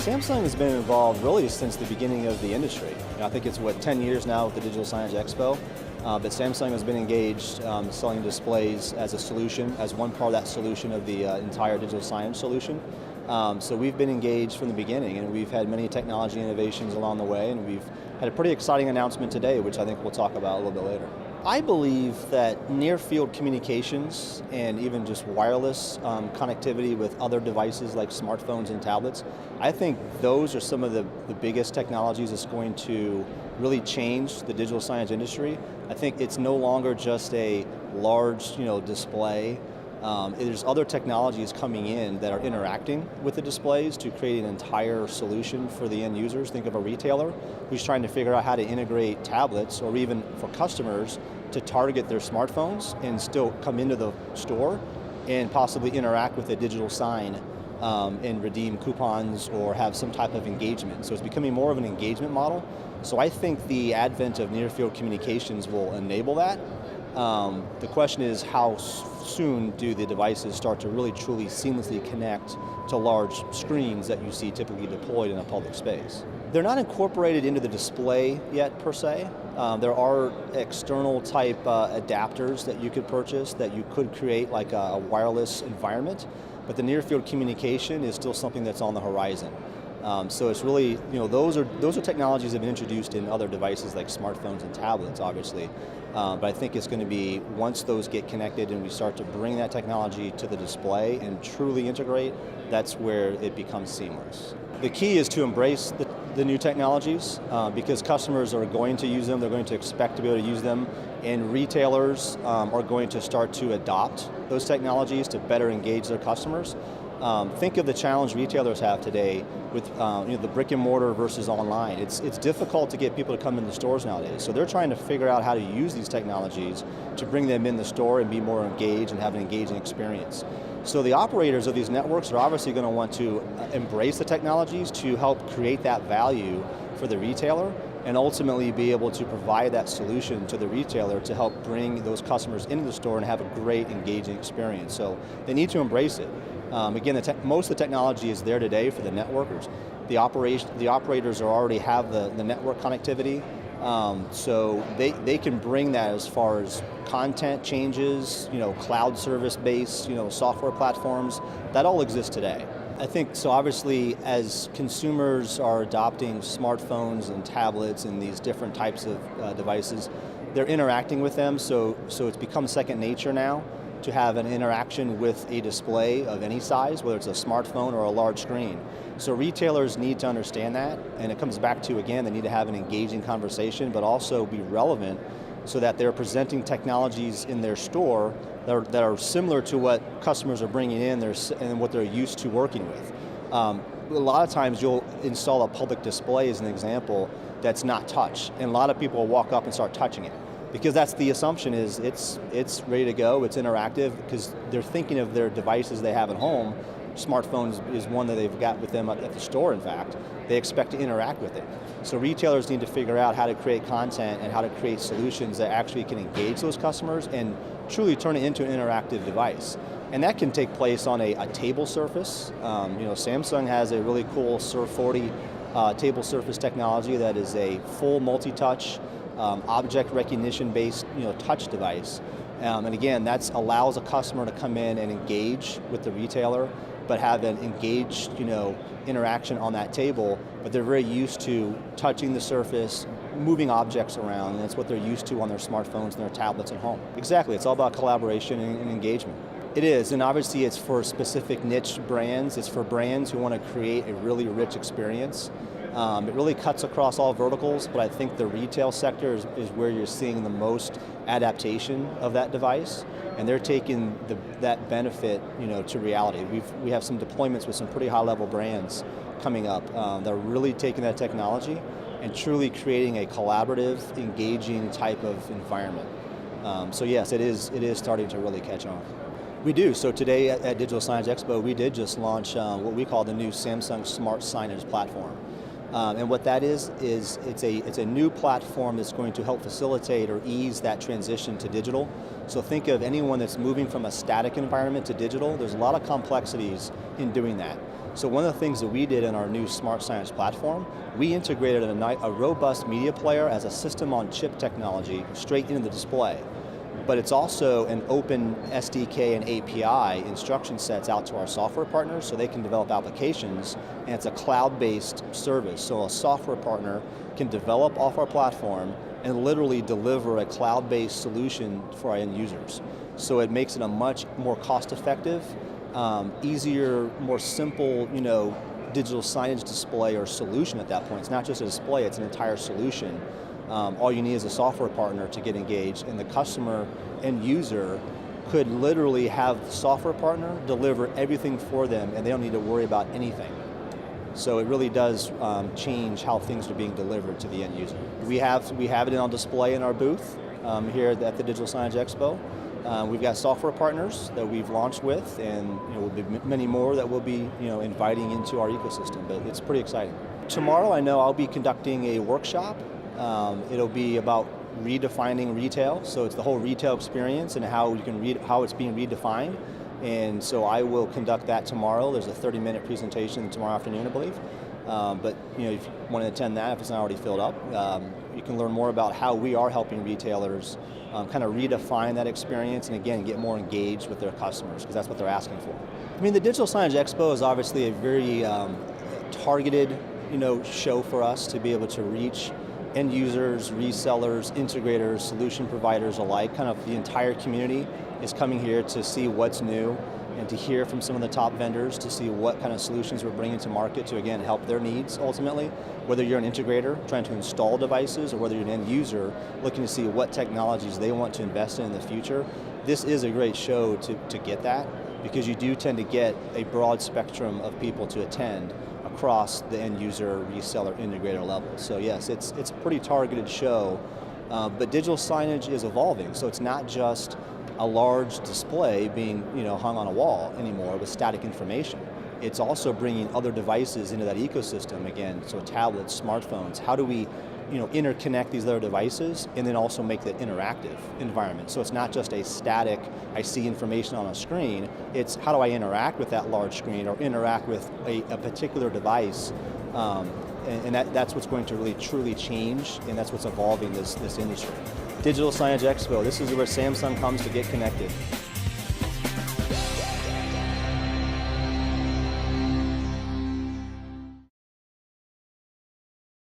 Samsung has been involved really since the beginning of the industry. I think it's, 10 years now with the Digital Signage Expo, but Samsung has been engaged selling displays as a solution, as one part of that solution of the entire digital signage solution. So we've been engaged from the beginning, and we've had many technology innovations along the way, and we've had a pretty exciting announcement today, which I think we'll talk about a little bit later. I believe that near-field communications and even just wireless connectivity with other devices like smartphones and tablets, I think those are some of the biggest technologies that's going to really change the digital signage industry. I think it's no longer just a large display. There's other technologies coming in that are interacting with the displays to create an entire solution for the end users. Think of a retailer who's trying to figure out how to integrate tablets, or even for customers to target their smartphones and still come into the store and possibly interact with a digital sign and redeem coupons or have some type of engagement. So it's becoming more of an engagement model. So I think the advent of near-field communications will enable that. The question is, how soon do the devices start to really truly seamlessly connect to large screens that you see typically deployed in a public space? They're not incorporated into the display yet per se. There are external type adapters that you could purchase that you could create like a wireless environment, but the near field communication is still something that's on the horizon. So it's really, those are technologies that have been introduced in other devices like smartphones and tablets, obviously. But I think it's going to be, once those get connected and we start to bring that technology to the display and truly integrate, that's where it becomes seamless. The key is to embrace the new technologies because customers are going to use them, they're going to expect to be able to use them, and retailers are going to start to adopt those technologies to better engage their customers. Think of the challenge retailers have today with the brick and mortar versus online. It's difficult to get people to come in the stores nowadays, so they're trying to figure out how to use these technologies to bring them in the store and be more engaged and have an engaging experience. So the operators of these networks are obviously going to want to embrace the technologies to help create that value for the retailer and ultimately be able to provide that solution to the retailer to help bring those customers into the store and have a great engaging experience. So they need to embrace it. Again, most of the technology is there today for the networkers. The operators already have the network connectivity, so they can bring that as far as content changes, cloud service-based, software platforms. That all exists today. I think, so obviously, as consumers are adopting smartphones and tablets and these different types of devices, they're interacting with them, so it's become second nature now to have an interaction with a display of any size, whether it's a smartphone or a large screen. So retailers need to understand that, and it comes back to, again, they need to have an engaging conversation, but also be relevant so that they're presenting technologies in their store that are similar to what customers are bringing in and what they're used to working with. A lot of times you'll install a public display as an example that's not touch, and a lot of people will walk up and start touching it, because that's the assumption is it's ready to go, it's interactive, because they're thinking of their devices they have at home. Smartphones is one that they've got with them at the store, in fact. They expect to interact with it. So retailers need to figure out how to create content and how to create solutions that actually can engage those customers and truly turn it into an interactive device. And that can take place on a table surface. Samsung has a really cool Surf 40 table surface technology that is a full multi-touch, object recognition-based touch device. And again, that allows a customer to come in and engage with the retailer, but have an engaged interaction on that table, but they're very used to touching the surface, moving objects around, and that's what they're used to on their smartphones and their tablets at home. Exactly, it's all about collaboration and engagement. It is, and obviously it's for specific niche brands. It's for brands who want to create a really rich experience. It really cuts across all verticals, but I think the retail sector is where you're seeing the most adaptation of that device, and they're taking that benefit to reality. We have some deployments with some pretty high-level brands coming up that are really taking that technology and truly creating a collaborative, engaging type of environment. So yes, it is starting to really catch on. We do. So today at Digital Signage Expo, we did just launch what we call the new Samsung Smart Signage platform. And what that is it's a new platform that's going to help facilitate or ease that transition to digital. So think of anyone that's moving from a static environment to digital. There's a lot of complexities in doing that. So one of the things that we did in our new smart signage platform, we integrated a robust media player as a system-on-chip technology straight into the display. But it's also an open SDK and API instruction sets out to our software partners so they can develop applications, and it's a cloud-based service. So a software partner can develop off our platform and literally deliver a cloud-based solution for our end users. So it makes it a much more cost-effective, easier, more simple, digital signage display or solution at that point. It's not just a display, it's an entire solution. All you need is a software partner to get engaged, and the customer and user could literally have the software partner deliver everything for them, and they don't need to worry about anything. So it really does change how things are being delivered to the end user. We have it on display in our booth here at the Digital Signage Expo. We've got software partners that we've launched with, and will be many more that we'll be inviting into our ecosystem, but it's pretty exciting. Tomorrow I know I'll be conducting a workshop. It'll be about redefining retail, so it's the whole retail experience and how it's being redefined. And so I will conduct that tomorrow. There's a 30-minute presentation tomorrow afternoon, I believe. But if you want to attend that, if it's not already filled up, you can learn more about how we are helping retailers kind of redefine that experience and again get more engaged with their customers, because that's what they're asking for. I mean, the Digital Signage Expo is obviously a very targeted show for us to be able to reach end users, resellers, integrators, solution providers alike. Kind of the entire community is coming here to see what's new and to hear from some of the top vendors to see what kind of solutions we're bringing to market to, again, help their needs ultimately. Whether you're an integrator trying to install devices or whether you're an end user looking to see what technologies they want to invest in the future, this is a great show to get that, because you do tend to get a broad spectrum of people to attend across the end user, reseller, integrator level. So yes, it's a pretty targeted show, but digital signage is evolving, so it's not just a large display being hung on a wall anymore with static information. It's also bringing other devices into that ecosystem again, so tablets, smartphones. How do we interconnect these other devices and then also make that interactive environment? So it's not just a static, I see information on a screen, it's how do I interact with that large screen or interact with a particular device, and that's what's going to really truly change, and that's what's evolving this industry. Digital Signage Expo, this is where Samsung comes to get connected.